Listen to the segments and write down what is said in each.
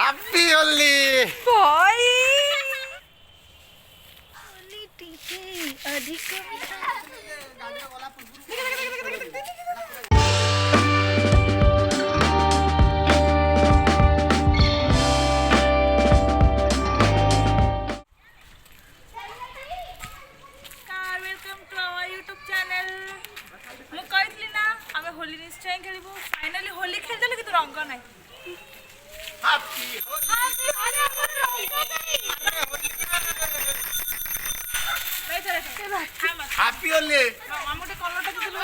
Happy Holi भाई होली टीके अधिक welcome to our YouTube channel मु कहली ना आम होली निश्चय खेलबू फाइनली होली खेलदेलु कि रंग ना हैप्पी हैप्पी होली हम गोटे कलरटा दिलु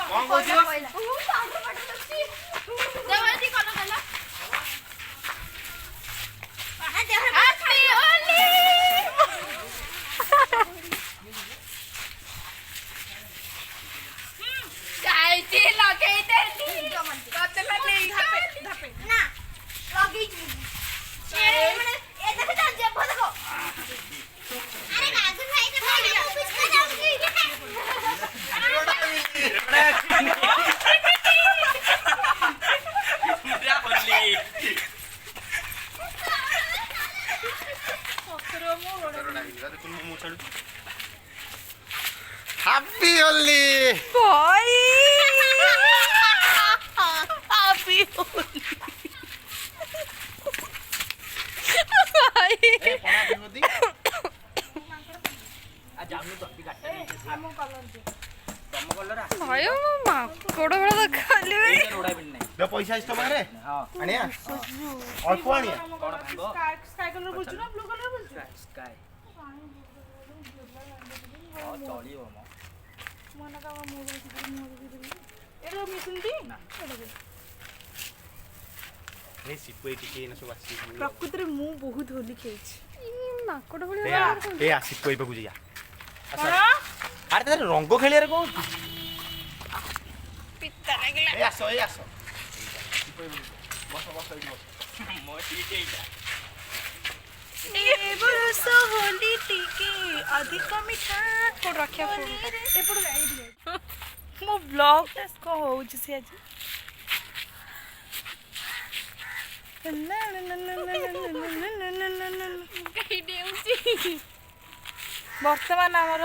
कौन कहू हैप्पी होली भाई हैप्पी होली भाई माकड़ बड़ा खाली दे पैसा इस मारे आनिया अल्प आनिया स्काई कलर बोलछु ना ब्लू कलर बोलछु स्काई चलियो म मन का मोबाइल एरो मिशन दी नहीं सिपुई टिके न सब आसी प्रकृति रे मु बहुत होली खेछि माकड़ बड़ा ए आ सिपुई पे गुजिया अरे तेरे रंग खेलिया रे को पित्ता लागला ए आसो बस बस एठी बस मो ठीक एटा ए बरस होली टीके अधिक मिठा को रखिया फोन ए पड़ गई मो ब्लॉग टेस्ट को होउछ से आज वर्तमान आमर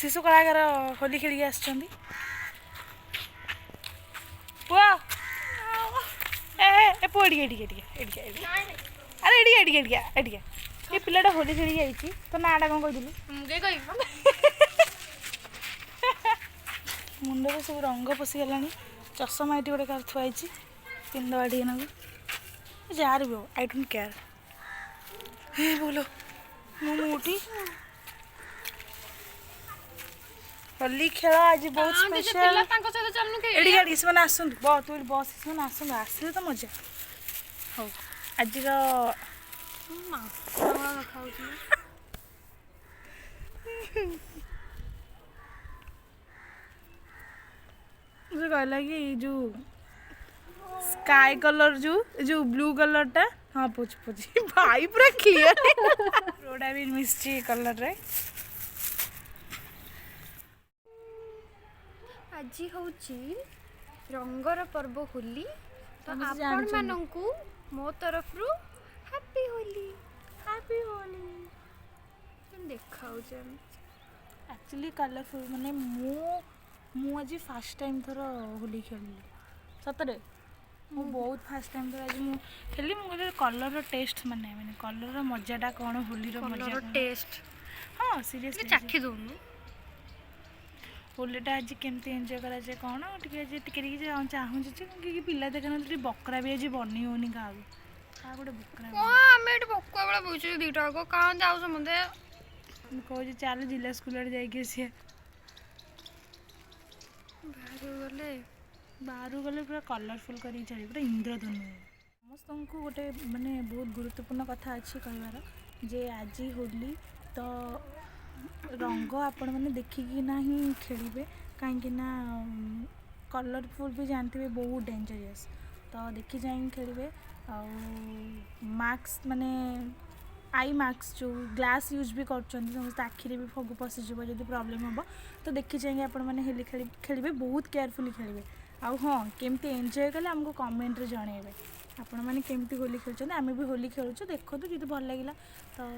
शिशु कलाकार होली खेल आसुँच पुआ ए पुआ अरे एडिया ये पिलाटा होली खेल आई तो नाटा कौन कही मुंड में सब रंग पशिगला चषमा ये गोटे कार थुआई पिंद बाड़ी जार भी हो आई डोंट केयर हे बोलो मुठी होली खेल आज बहुत स्पेशल एडी से आसतु बस तू बस से आसतु आसे तो मजा हो आज कहला कि जो स्काई कलर जो ब्लू कलर टा हाँ पोची भाई पूरा क्लियर रोडा भी मिस्टी कलर रे आज हूँ रंगर पर्व होली तो आपण मानू मो तरफ रु हैप्पी होली देखा एक्चुअली कलरफुल माने मु आज फास्ट टाइम थर होली खेलली सतरे मु बहुत फास्ट टाइम थर आज मु खेलली मुझे कलर टेस्ट माने कलर मजाटा कौन होली मजा टेस्ट हाँ सीरियसली चाखी दूनु होलीटा आज केमती एंजॉय करा जाए कौन टिके चाहूँ कि पिला देखा बकरा भी आज बनी होनी क्या गोटे बकरा आम ये बकुआ बेला बुझे दुटा को कहाँ जाऊ समझे कहे चल जिला स्कूल आड़े जाइए बाहर गले पूरा कलरफुल कर पूरा इंद्रधनु समस्त को गोटे माने बहुत गुरुत्वपूर्ण कथा अच्छी कहबार जे आज होली तो रंग आपण मैंने देखिकी ना ही खेलिए कहीं कलरफुल भी जानते बहुत डेंजरियस तो देखी जाए खेलिए मास्क माने आई मास्क जो ग्लास यूज भी कर समस्त आखिरी भी फगु पशिज जब प्रॉब्लम हम तो देखी जाए आपण मैंने होली खेलिए बहुत केयरफुली खेलिए आउ हाँ केमती एंजॉय कले आमको कमेंट रे जनइबे आपण मैंने केमती होली खेलुछन आमे भी होली खेलुछु देखो तो जदि भल लागिला तो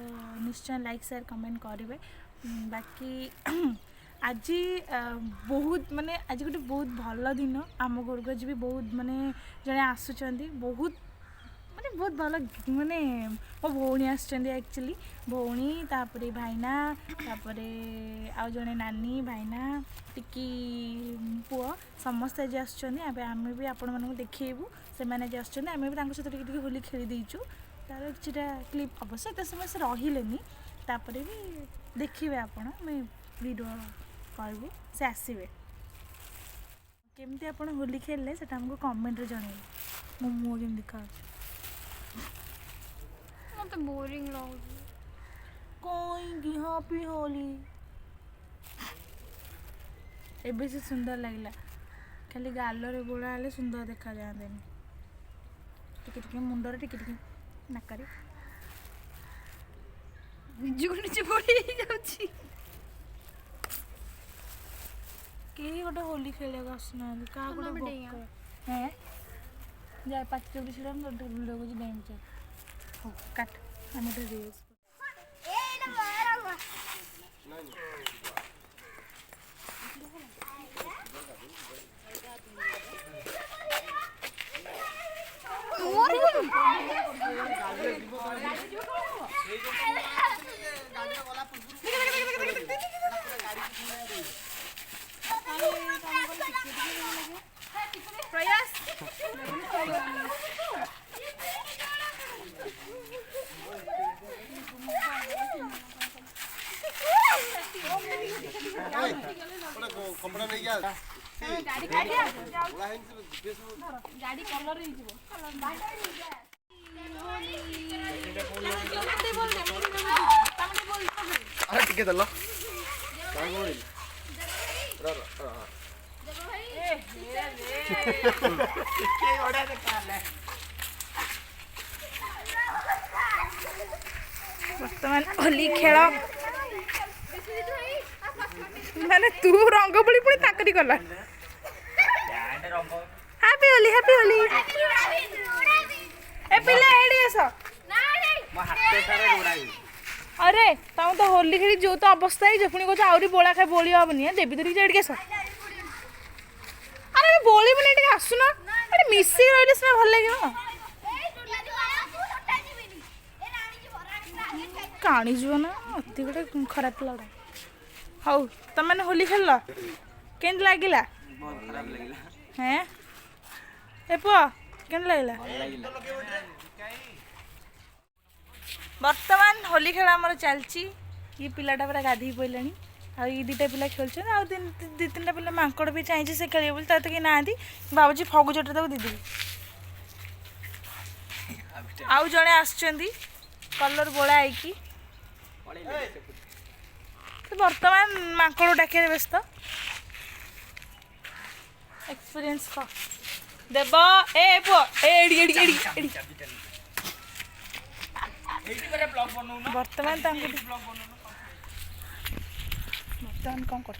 निश्चय लाइक शेयर कमेंट करेंगे बाकी आज बहुत माने आज गोटे बहुत भल दिन आम घर को आज भी बहुत माने जड़े आसुचंदी बहुत माने बहुत भल माने मो भौणी आसुचंदी एक्चुअली भौणी तापरे भाईना तापरे आउ जड़े नानी भाईना टिकी पुआ समस्त आज आसुचंदी आबे आमे भी आपण मानू देखिबू से माने आज आसुचंदी आमे भी तांको सहित टिके होली खेली देइचू तार किछटा क्लिप अवश्य एते समय से रहिलेनी तापरे भी देखिबे आपण मैं वीडियो करबू से आसबे केमती आपण होली खेलले सेटा हमको कमेंट रे जणाइबे मो मुंह केम दिखा मत बोरिंग लाଗୁଛି कोई हैप्पी होली एबे से सुंदर लगला खाली गालो रे गोड़ा आले सुंदर देखा जांदेनी टिके टिके मुंडो रे टिके टिके नाकरे जुगुनी से पड़ी जाଉଛି के गोटे होली खेले आसना का गोटे हैं जाए पाच चौबीस रन गोटे वीडियो को डेम चे हो काट हम तो रील्स प्रयास कपड़ा नहीं गया गाड़ी कलर ही जीवो अरे टिके दल्लो काय बोल वर्तमान होली खेल माने तू रंग बोली पुणी ताकरी गला हैप्पी होली ए पिला एडी आस अरे ताऊ तो होली खेली जो तो अवस्था ही पुणी कह आउरी बोला खाए बोली हेनी देवी धरिक जाए आस अरे बोली बोली टे आसुना अरे मिसिक रही सीना भल लगे काणी जीव ना अति गोटे खराब लड़ा हौ तुम होली खेल के लगिला हैं ए पुआ के लगिला वर्तमान होली खेल आमर चलची ये पिलाटा पूरा गाधी पड़े आई दुटा पिला खेल आ दी तीन पिला मांकड़ भी चाहिए से खेल बोली तो कि ना भावुँ फगुचटे तक दीदी आउ जड़े आसुचंदी कलर बोला है वर्तमान मांकड़ डाके व्यस्त एक्सपीरियंस क देव ए पुओ एडी एडी एडी एडी वर्तमान वर्तमान कौन कर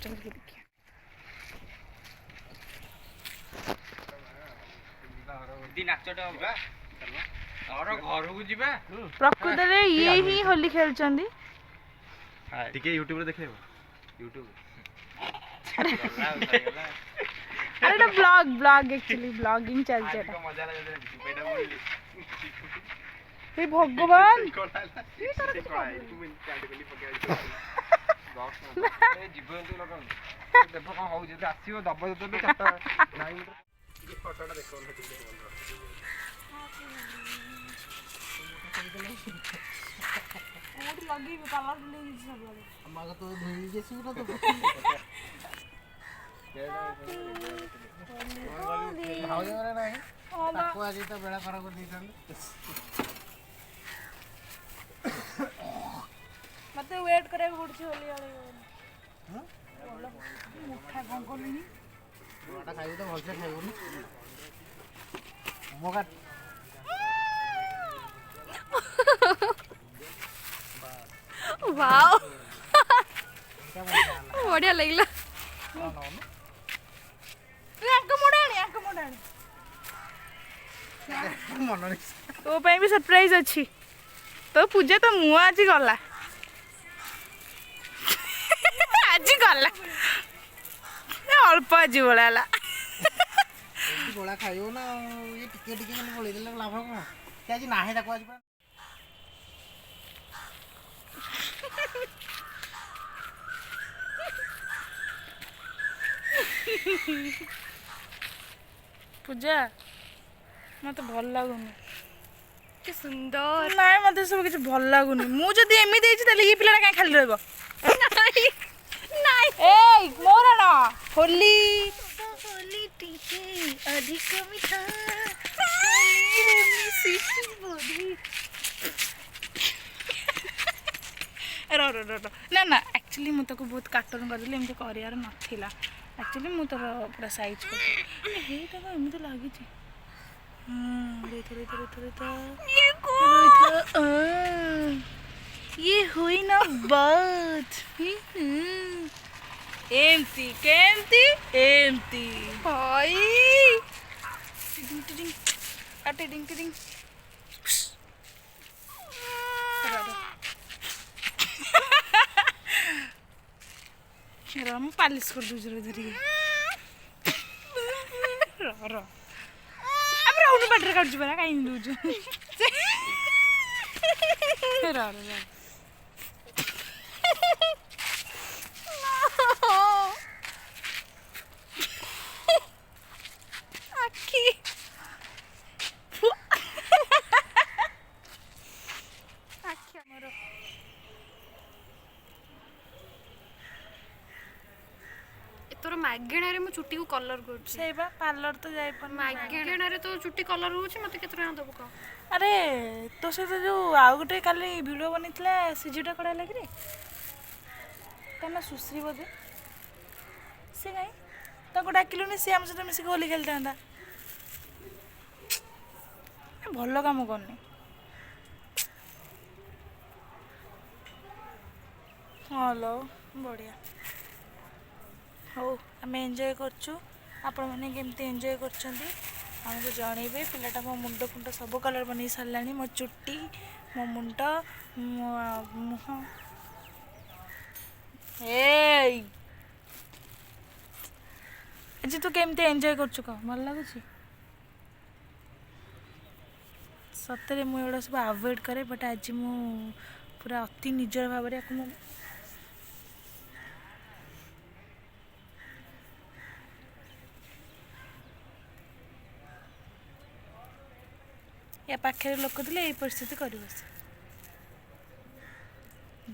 प्रकृत ये ही होली खेल टिके यूट्यूब रे देखेबो यूट्यूब अरे ना ब्लॉग एक्चुअली ब्लॉगिंग चलते है मजा लगे हे भगवान मत वेट करे पड़छ होली वाले मुठा कौन करनी बड़ा खाइबो तो भलसे खाइबो नी मोगा वाओ बढ़िया लगला आंक मोड़ा ମନ ନାହିଁ ତୋ ପାଇଁ ବି ସରପ୍ରାଇଜ ଅଛି। ତୋ ପୂଜା ତ ମୁହଁ ଆଜି ଗଲା ଆଜି ଗଲା ଅଳ୍ପ ଆଜି ଭଳିଆ ହେଲା। ଗୋଳା ଖାଇବ ନା ଇଏ ଟିକେ ଟିକେ ମାନେ ଗୋଳେଇ ଦେଲେ ଲାଭ କଣ? ସେ ଆଜି ନାହିଁ ତାକୁ ଆଜି ପାଇଁ ପୂଜା ମତେ ଭଲ ଲାଗୁନି। କି ସୁନ୍ଦର। ନାଇଁ ମତେ ସବୁ କିଛି ଭଲ ଲାଗୁନି। ମୁଁ ଯଦି ଏମିତି ହେଇଛି ତାହେଲେ ଏ ପିଲାଟା କାଇଁ ଖାଲି ରହିବ? ନାଇଁ ଏଇ ମୋର ନା ହୋଲି ହୋଲି ଟିକେ ଅଧିକ ମିଠା ନା ନା ଆକ୍ଚୁଆଲି ମୁଁ ତାକୁ ବହୁତ କାର୍ଟୁନ କରିଦେଲି। ଏମିତି କରିବାର ନଥିଲା। ଆକ୍ଚୁଆଲି ମୁଁ ତୋର ପୁରା ସାଇଜ୍ କରିଦେଲି। ହେଇଟା କଣ ଏମିତି ଲାଗିଛି? ये हुई ना बात। एमती केमती एमती भाई टिडिंग टिडिंग टिडिंग टिडिंग ମୁଁ ପାଲିସ କରିଦେଉଛି ରେ ଧରିକି ଆମେ ରହୁନୁ ପାଟିରେ କାଟୁଛୁ ପରା କାହିଁକି ଦଉଛୁ ଆଖି ଆଖି ଆମର ତୋର ମାଗେଣାରେ ମୁଁ ଚୁଟିକୁ କଲର କରୁଛି। ସେଇ ବା ପାର୍ଲର ତ ଯାଇପାରୁନି। ମାଗେଣାରେ ତୋ ଚୁଟି କଲର ହଉଛି ମତେ କେତେ ଟଙ୍କା ଦବୁ କହ? ଆରେ ତୋ ସହିତ ଯୋଉ ଆଉ ଗୋଟେ କାଲି ଭିଡ଼ିଓ ବନେଇଥିଲା ସେ ଝିଅଟା କଡ଼ା ହେଲା କିରେ? ତା ନା ସୁଶ୍ରୀ ବୋଧେ। ସେ କାଇଁ ତାକୁ ଡାକିଲୁନି? ସିଏ ଆମ ସହିତ ମିଶିକି ହୋଲି ଖେଳିଥାନ୍ତା। ଭଲ କାମ କରୁନି। ହଁ ଲୋ ବଢ଼ିଆ। ହଉ ଆମେ ଏନ୍ଜୟ କରୁଛୁ। ଆପଣମାନେ କେମିତି ଏନ୍ଜୟ କରୁଛନ୍ତି ଆମକୁ ଜଣେଇବେ। ପିଲାଟା ମୋ ମୁଣ୍ଡ ଫୁଣ୍ଡ ସବୁ କଲର୍ ବନେଇ ସାରିଲାଣି। ମୋ ଚୁଟି, ମୋ ମୁଣ୍ଡ, ମୋ ମୁହଁ। ଏଇ ଆଜି ତୁ କେମିତି ଏନ୍ଜୟ କରୁଛୁ କହ? ଭଲ ଲାଗୁଛି? ସତରେ ମୁଁ ଏଗୁଡ଼ା ସବୁ ଆଭଏଡ଼ କରେ ବଟ୍ ଆଜି ମୁଁ ପୁରା ଅତି ନିଜର ଭାବରେ ଆକୁ ମୁଁ ୟା ପାଖରେ ଲୋକ ଥିଲେ ଏଇ ପରିସ୍ଥିତି କରିବ ସେ।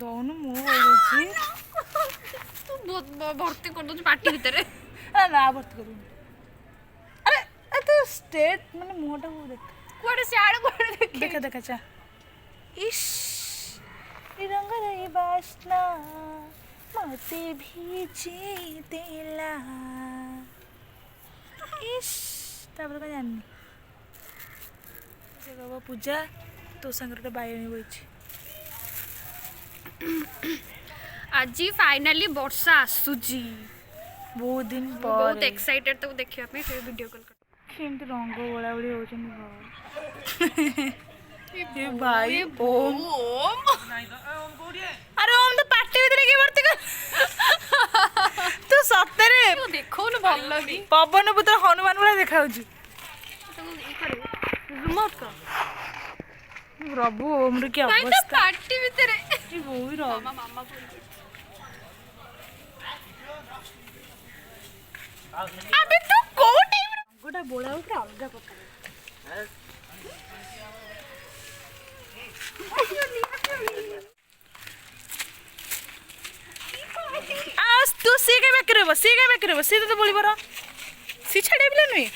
ଦଉନୁ ମୁଁ କହିଦେଉଛି। ତୁ ଭର୍ତ୍ତି କରିଦଉଛୁ ପାଟି ଭିତରେ। ନା ଭର୍ତ୍ତି କରିବୁନି। ଆରେ ତୁ ଷ୍ଟ୍ରେଟ୍ ମାନେ ମୁହଁଟାକୁ ଦେଖ। କୁଆଡେ ସିଆଡେ କୁଆଡେ ଦେଖା ଦେଖା ଚା। ଇସ୍ ରଙ୍ଗର ଏ ବାସ୍ନା ମତେ ଭିଜି ଦେଲା। ଇସ୍ ତାପରେ କ'ଣ ଜାଣିନି। ସେ କହିବ ପୂଜା ତୋ ସାଙ୍ଗରେ ଗୋଟେ ବାଇଗଣୀ ବଇଛି। ଆଜି ଫାଇନାଲି ବର୍ଷା ଆସୁଛି। ବହୁତ ଦିନ ବହୁତ ପରେ ଏକ୍ସାଇଟେଡ୍ ତାକୁ ଦେଖିବା ପାଇଁ ସେ ଭିଡିଓ କଲ୍ କରି। କେମିତି ରଙ୍ଗ ବୋଳାବଳି ହଉଛନ୍ତି ଭାଇ ଓମ୍। ଆରେ ଓମ୍ ତ ପାଟି ଭିତରେ କିଏ ଭର୍ତ୍ତି କର? ତୁ ସତରେ ଦେଖଉନୁ ଭଲ ଲାଗୁନି। ପବନ ପୁତ୍ର ହନୁମାନ ଭଳିଆ ଦେଖାଯାଉଛି। ପ୍ରଭୁ ଓମ୍ର କି ଅବସ୍ଥା। ପାଟି ଭିତରେ ମାମା ମାମା ଆବେ ତୁ କୋଉ ଟାଇମ୍ ରଙ୍ଗଟା ବୋଳାଉ ପୁରା ଅଲଗା ପ୍ରକାର। ତୁ ସିଏ କାଇଁ ବାକି ରହିବ? ସିଏ କାଇଁ ବାକି ରହିବ? ସିଏ ତତେ ବୋଳିବ ର। ସିଏ ଛାଡ଼ିବା ପିଲା ନୁହେଁ।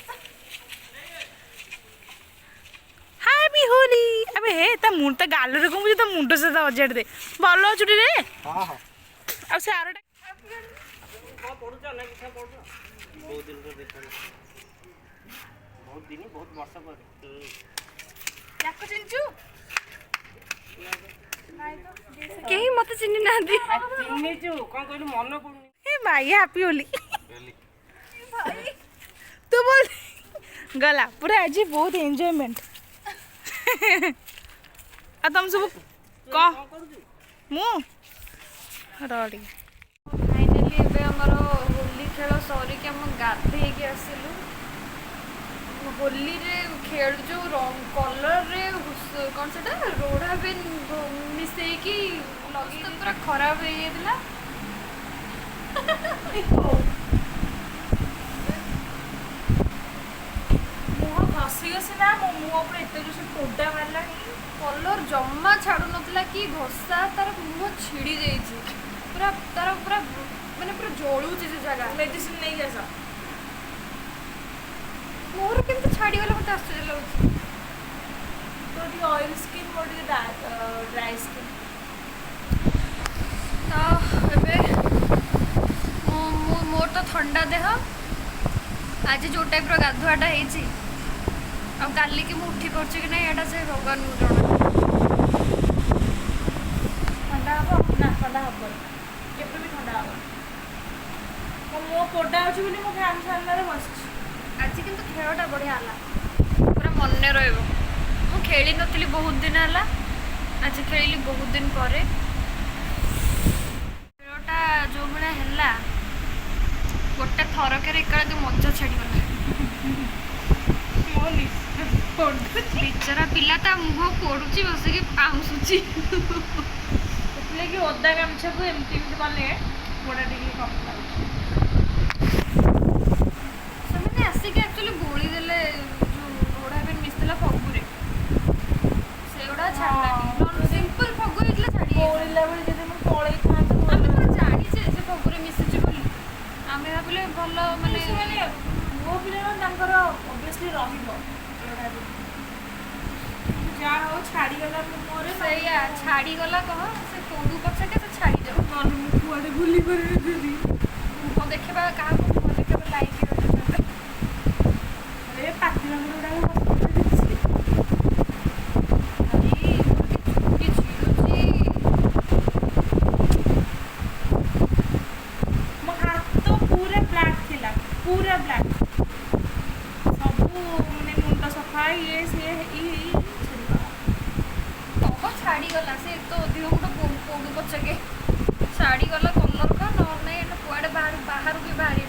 ହାପି ହୋଲି। ଆବେ ହେ ତା ଗାଲରେ କଣ ତା ମୁଣ୍ଡ ସହିତ ଅଜାଡ଼ି ଦେ। ଭଲ ଚୁଟି ରେ। ହଁ ହଁ ଆଉ ସେ ଆରଟା ବହୁତ ବର୍ଷ ପରେ ତାକୁ ଚିହ୍ନିଛୁ? କେହି ମତେ ଚିହ୍ନି ନାହାନ୍ତି। ଚିହ୍ନିଛୁ କ'ଣ କହିଲୁ ମନେ ପଡୁନି। ଏ ଭାଇ ହାପି ହୋଲି। ତୁ ବୋଲ गला पूरा आज बहुत एंजॉयमेंट आ तुम सब कह मु रड़ी फाइनाली एबे हमर होली खेल सरिक हम गाधेइक आसिलु होली रे खेल जो रंग कलर रे कौन सेटा रोड़ा भी मिसई की लगी तो पूरा खराब हो गया मुह घसी घसी ना मो मुह पर एत जो पोडा मारला कलर जम्मा छाड़ू नथला कि घसा तार मुह छिड़ी जाइए पूरा तार पूरा माने पूरा जलुची से जगह मेडिसिन नहीं आस मोर केमती छाड़ी गला मत आश्चर्य लगुच तो T oil skin more tea dry skin तो एबे मोर तो ठंडा देह आज जो टाइप गाधुआटा होती आ काली कि उठी पार्ची कि ना यहाँ से भगवान को जଣା ठंडा हम ना ठंडा हम केबे भी ठंडा हम मो मुह पोडा अछि बोली मो फैन सामने बस आज किंतु खेलटा बढ़िया है पूरा मन रु खेली नी बहुत दिन है आज खेली बहुत दिन पर खेलटा जो भाया है गोटे थरक मजा छाड़गला बेचारा पिला ता मुह पोड़ुची बसिक पाऊँसुची कि ओदा गामछा को एमती कले गोड़ा टिके कम से आसिक एक्चुअली गोली देले जो रोड़ा भी मिसला फगुरे से गुड़ा छाड़लानी सिंपल फगु होइतला छाड़ी बोलिला बेले जदि मु पळै थांत आमे पूरा जानिछे जे फगुरे मिसिछि बोली आमे भाबिले भल माने मो पिला तांकर ऑब्वियसली रहिबो जा हो छाड़ी गला मोरे सैया छाड़ी गला कह से कोडू पछा के से छाड़ी जाओ मन मु कुआडे भूली करे दीदी मुह देखबा काहा को मुह देखबा लाइक अरे पाती रंग उडा बस अरे छुटी छिड़ुची मो हाथ तो पूरा ब्लैक थिला पूरा ब्लैक सब माने मुंड सफा ये से ई तब छाड़ी गला से तो अधिक गोटे कोडू पछा के छाड़ी गला कलर का न नहीं एटा कुआडे बाहर भी बाहरी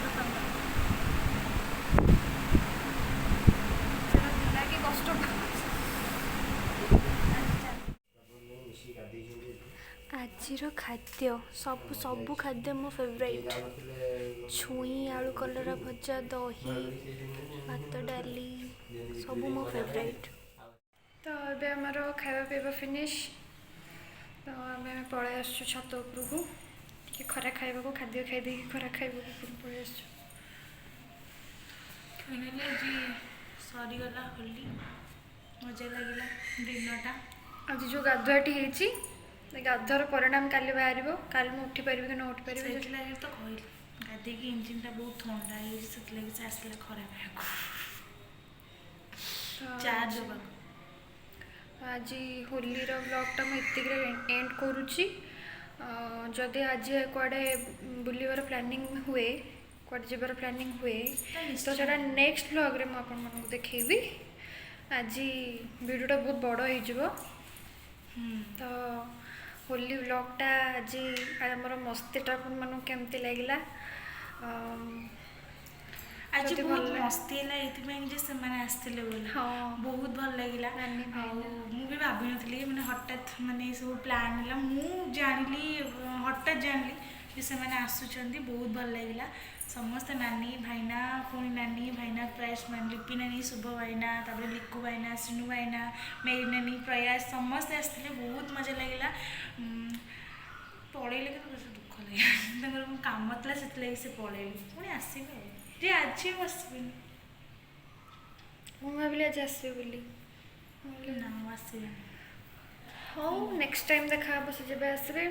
कि कष्ट आजिर खाद्य सब सब खाद्य मो फेवरेट छुई आलू कलरा भजा दही भात डाली सब मो फेवरेट तो ये आमर खावा पीवा फिनिश तो आम पलि आसु छत उपरकू टे खरा खाइबा को खाद्य खाई दे खरा खाइबा को पलि आसु फाइनली जी सरी गला होली मजा लगिला दिनटा आज जो गाधुआटी होती गाधुआर परिणाम काली बाहर काली मुझे उठी पारि कि न उठी पारि से तो कहली गाधे की इंजिन बहुत ठंडा है से आसला खराब चार्ज आज होली ब्लॉगटा मुझे एंड करुच्ची जदि आज कुआडे बुलवार प्लानिंग हुए कुआडे जीवार प्लानिंग हुए तो सेटा नेक्स्ट ब्लॉग रे मुझे देखी आज वीडियोटा बहुत बड़ हो तो होली ब्लॉगटा आज आमर मस्तीटा मन केमती लगिला आज बहुत मस्ती है आसते बहुत भल लगे मुझे भाभी नी मैंने हठात मानने सब प्लान है मुझे जानी हठात जानी से आसुँच बहुत भल लगे समस्त नानी भाईना पुणी नानी भाईना प्रयास लिपि नानी शुभ भाईना तापर लिकु भाईना सिनु भाईना मेरी नानी प्रयास समस्ते आसते बहुत मजा लगे पड़े दुख लगे कम था से पड़े पुणी आसवे आज आसबे मुझे भाविली आज आसबे बोली ना आसबे हाँ नेक्स्ट टाइम देखा से जब आसबे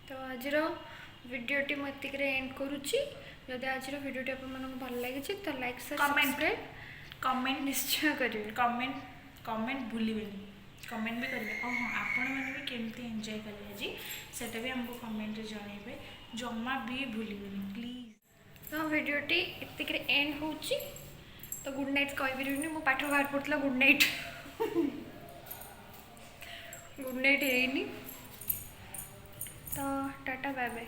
तो आज वीडियोटी मुझे एंड करुच्ची जदि आज वीडियोटी आपको भल लगी तो लाइक शेयर कमेंट निश्चय करेंगे कमेंट भूलें कमेंट भी करेंगे और हाँ आपण मैंने भी केमती एंजॉय करेंगे आज सेटा भी हमको कमेंट जनइबे जमा भी भूलें प्लीज तो वीडियोटी इतने एंड होची तो गुड नाइट कहीपरिनी मो पाठ बाहर पड़ता गुड नाइट गुड नाइट है तो टाटा बाय बाय।